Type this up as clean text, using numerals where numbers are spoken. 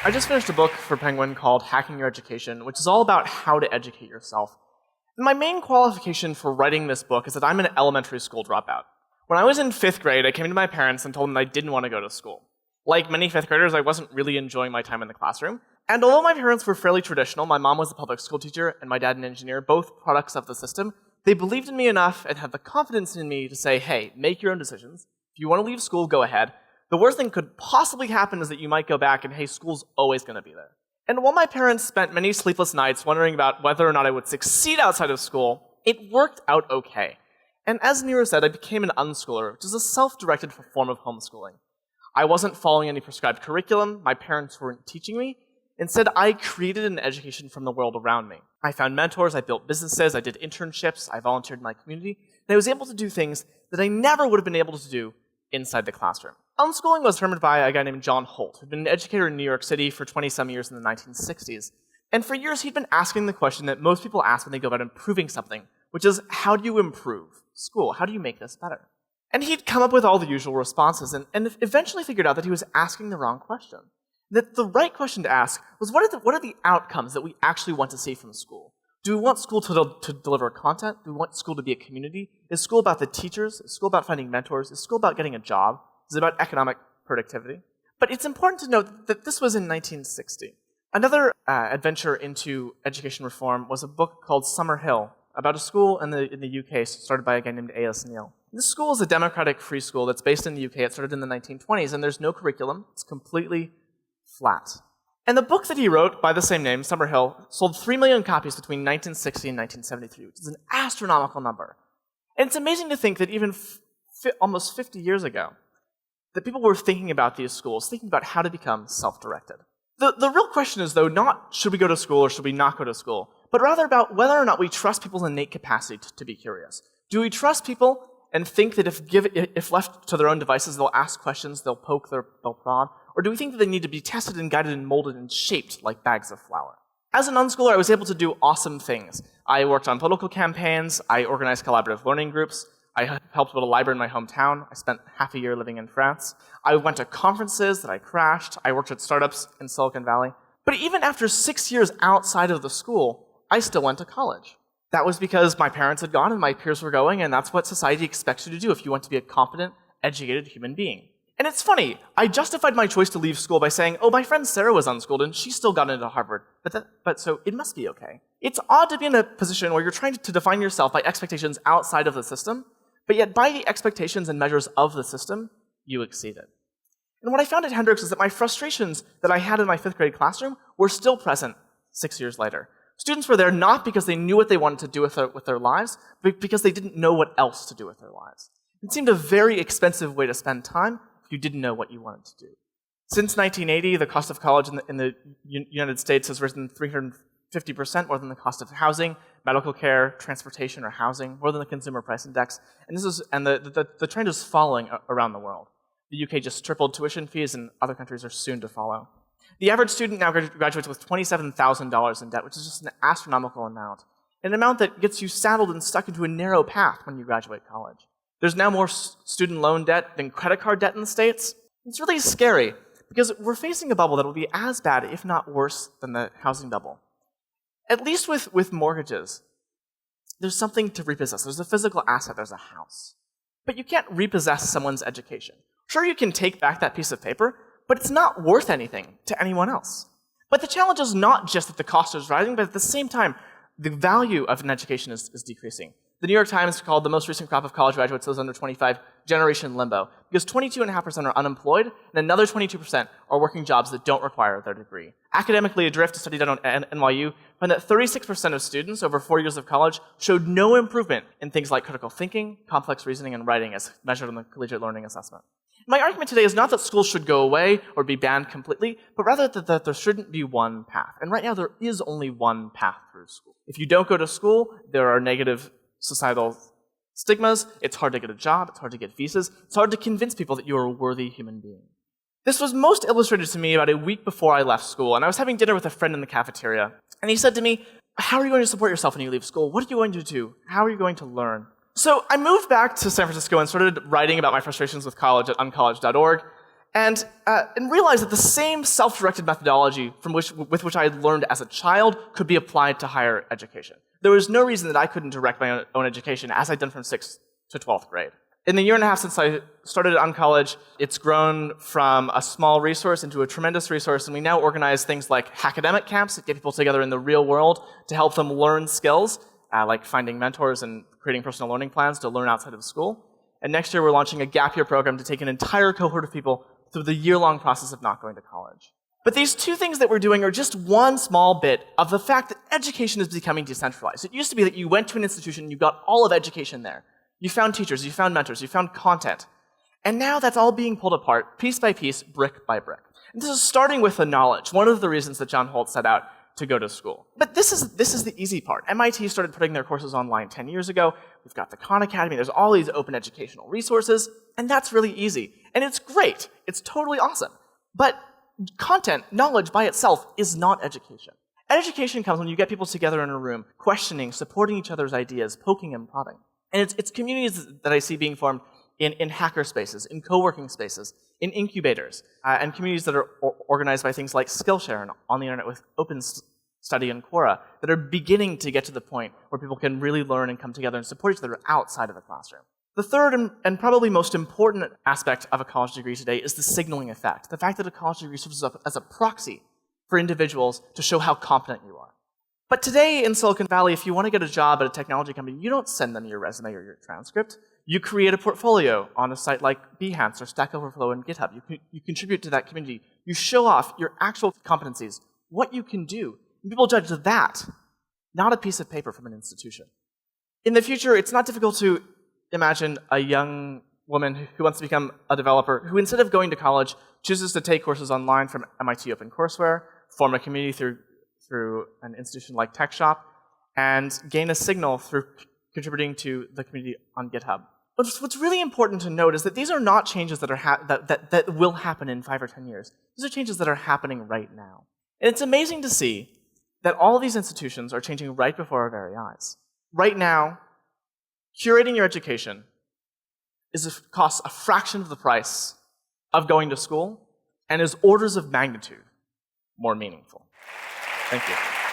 I just finished a book for Penguin called Hacking Your Education, which is all about how to educate yourself. And my main qualification for writing this book is that I'm an elementary school dropout. When I was in 5th grade, I came to my parents and told them that I didn't want to go to school. Like many 5th graders, I wasn't really enjoying my time in the classroom. And although my parents were fairly traditional, my mom was a public school teacher and my dad an engineer, both products of the system, they believed in me enough and had the confidence in me to say, hey, make your own decisions. If you want to leave school, go ahead. The worst thing that could possibly happen is that you might go back and, hey, school's always going to be there. And while my parents spent many sleepless nights wondering about whether or not I would succeed outside of school, it worked out okay. And as Nero said, I became an unschooler, which is a self-directed form of homeschooling. I wasn't following any prescribed curriculum, my parents weren't teaching me. Instead, I created an education from the world around me. I found mentors, I built businesses, I did internships, I volunteered in my community, and I was able to do things that I never would have been able to do inside the classroom. Unschooling was determined by a guy named John Holt, who'd been an educator in New York City for 20-some years in the 1960s. And for years, he'd been asking the question that most people ask when they go about improving something, which is, how do you improve school? How do you make this better? And he'd come up with all the usual responses and eventually figured out that he was asking the wrong question. That the right question to ask was, what are the outcomes that we actually want to see from school? Do we want school to deliver content? Do we want school to be a community? Is school about the teachers? Is school about finding mentors? Is school about getting a job? Is it about economic productivity? But it's important to note that this was in 1960. Another adventure into education reform was a book called Summer Hill, about a school in the UK started by a guy named A.S. Neal. This school is a democratic free school that's based in the UK. It started in the 1920s, and there's no curriculum. It's completely flat. And the book that he wrote, by the same name, Summer Hill, sold 3 million copies between 1960 and 1973, which is an astronomical number. And it's amazing to think that even almost 50 years ago, that people were thinking about these schools, thinking about how to become self-directed. The real question is, though, not should we go to school or should we not go to school, but rather about whether or not we trust people's innate capacity to be curious. Do we trust people and think that if left to their own devices, they'll ask questions, they'll poke, they'll prod? Or do we think that they need to be tested and guided and molded and shaped like bags of flour? As an unschooler, I was able to do awesome things. I worked on political campaigns, I organized collaborative learning groups, I helped build a library in my hometown, I spent half a year living in France, I went to conferences that I crashed, I worked at startups in Silicon Valley. But even after 6 years outside of the school, I still went to college. That was because my parents had gone and my peers were going, and that's what society expects you to do if you want to be a competent, educated human being. And it's funny, I justified my choice to leave school by saying, oh, my friend Sarah was unschooled and she still got into Harvard, but so it must be okay. It's odd to be in a position where you're trying to define yourself by expectations outside of the system, but yet by the expectations and measures of the system, you exceeded. And what I found at Hendrix is that my frustrations that I had in my 5th grade classroom were still present 6 years later. Students were there not because they knew what they wanted to do with their lives, but because they didn't know what else to do with their lives. It seemed a very expensive way to spend time if you didn't know what you wanted to do. Since 1980, the cost of college in the United States has risen 350% more than the cost of housing, medical care, transportation, or housing, more than the consumer price index. And the trend is following around the world. The UK just tripled tuition fees, and other countries are soon to follow. The average student now graduates with $27,000 in debt, which is just an astronomical amount. An amount that gets you saddled and stuck into a narrow path when you graduate college. There's now more student loan debt than credit card debt in the States. It's really scary, because we're facing a bubble that will be as bad, if not worse, than the housing bubble. At least with mortgages, there's something to repossess. There's a physical asset, there's a house. But you can't repossess someone's education. Sure, you can take back that piece of paper, but it's not worth anything to anyone else. But the challenge is not just that the cost is rising, but at the same time, the value of an education is decreasing. The New York Times called the most recent crop of college graduates, those under 25, Generation Limbo, because 22.5% are unemployed, and another 22% are working jobs that don't require their degree. Academically Adrift, a study done on NYU, found that 36% of students over 4 years of college showed no improvement in things like critical thinking, complex reasoning, and writing as measured on the Collegiate Learning Assessment. My argument today is not that schools should go away or be banned completely, but rather that there shouldn't be one path. And right now, there is only one path through school. If you don't go to school, there are negative societal stigmas, it's hard to get a job, it's hard to get visas, it's hard to convince people that you're a worthy human being. This was most illustrated to me about a week before I left school, and I was having dinner with a friend in the cafeteria, and he said to me, how are you going to support yourself when you leave school? What are you going to do? How are you going to learn? So I moved back to San Francisco and started writing about my frustrations with college at uncollege.org, and realized that the same self-directed methodology with which I had learned as a child could be applied to higher education. There was no reason that I couldn't direct my own education as I'd done from 6th to 12th grade. In the year and a half since I started at UnCollege, it's grown from a small resource into a tremendous resource, and we now organize things like academic camps that get people together in the real world to help them learn skills, like finding mentors and creating personal learning plans to learn outside of school. And next year we're launching a gap year program to take an entire cohort of people through the year-long process of not going to college. But these two things that we're doing are just one small bit of the fact that education is becoming decentralized. It used to be that you went to an institution and you got all of education there. You found teachers, you found mentors, you found content. And now that's all being pulled apart, piece by piece, brick by brick. And this is starting with the knowledge, one of the reasons that John Holt set out to go to school. But this is the easy part. MIT started putting their courses online 10 years ago. We've got the Khan Academy, there's all these open educational resources, and that's really easy. And it's great, it's totally awesome. But content, knowledge by itself is not education. Education comes when you get people together in a room, questioning, supporting each other's ideas, poking and prodding. And it's communities that I see being formed in hacker spaces, in co-working spaces, in incubators, and communities that are organized by things like Skillshare and on the internet with Open Study and Quora that are beginning to get to the point where people can really learn and come together and support each other outside of the classroom. The third and probably most important aspect of a college degree today is the signaling effect, the fact that a college degree serves as a proxy for individuals to show how competent you are. But today in Silicon Valley, if you want to get a job at a technology company, you don't send them your resume or your transcript. You create a portfolio on a site like Behance or Stack Overflow and GitHub. You contribute to that community. You show off your actual competencies, what you can do. And people judge that, not a piece of paper from an institution. In the future, it's not difficult to imagine a young woman who wants to become a developer who, instead of going to college, chooses to take courses online from MIT OpenCourseWare, form a community through an institution like TechShop, and gain a signal through contributing to the community on GitHub. What's really important to note is that these are not changes that will happen in 5 or 10 years. These are changes that are happening right now. And it's amazing to see that all of these institutions are changing right before our very eyes. Right now, curating your education costs a fraction of the price of going to school and is orders of magnitude more meaningful. Thank you.